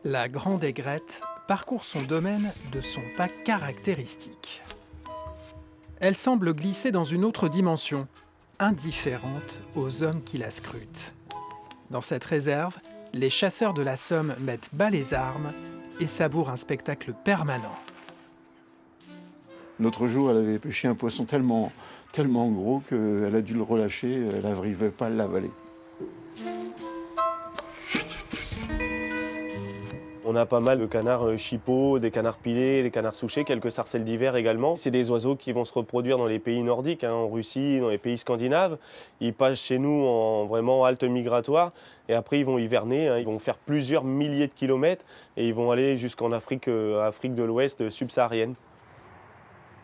La grande aigrette parcourt son domaine de son pas caractéristique. Elle semble glisser dans une autre dimension, indifférente aux hommes qui la scrutent. Dans cette réserve, les chasseurs de la Somme mettent bas les armes et savourent un spectacle permanent. L'autre jour, elle avait pêché un poisson tellement gros qu'elle a dû le relâcher, elle n'arrivait pas à l'avaler. On a pas mal de canards chippeaux, des canards pilés, des canards souchés, quelques sarcelles d'hiver également. C'est des oiseaux qui vont se reproduire dans les pays nordiques, en Russie, dans les pays scandinaves. Ils passent chez nous en vraiment halte migratoire et après ils vont hiverner, ils vont faire plusieurs milliers de kilomètres et ils vont aller jusqu'en Afrique de l'Ouest subsaharienne.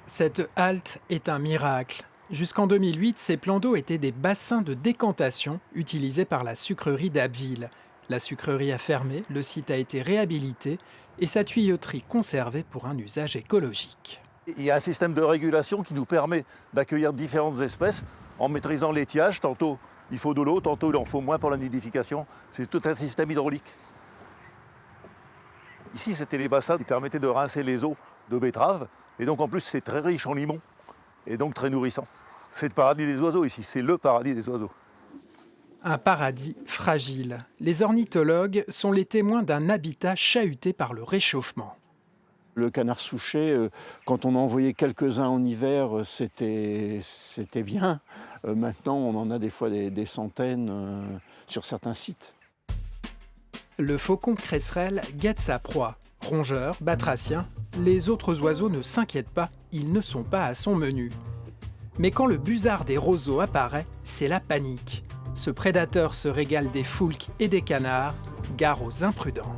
Cette halte est un miracle. Jusqu'en 2008, ces plans d'eau étaient des bassins de décantation utilisés par la sucrerie d'Abbeville. La sucrerie a fermé, le site a été réhabilité et sa tuyauterie conservée pour un usage écologique. Il y a un système de régulation qui nous permet d'accueillir différentes espèces en maîtrisant l'étiage. Tantôt il faut de l'eau, tantôt il en faut moins pour la nidification. C'est tout un système hydraulique. Ici, c'était les bassins qui permettaient de rincer les eaux de betteraves. Et donc en plus, c'est très riche en limon et donc très nourrissant. C'est le paradis des oiseaux ici, c'est le paradis des oiseaux. Un paradis fragile. Les ornithologues sont les témoins d'un habitat chahuté par le réchauffement. Le canard souchet, quand on en envoyait quelques-uns en hiver, c'était bien. Maintenant, on en a des fois des centaines sur certains sites. Le faucon cresserelle guette sa proie. Rongeurs, batraciens, les autres oiseaux ne s'inquiètent pas, ils ne sont pas à son menu. Mais quand le busard des roseaux apparaît, c'est la panique. Ce prédateur se régale des foulques et des canards, gare aux imprudents.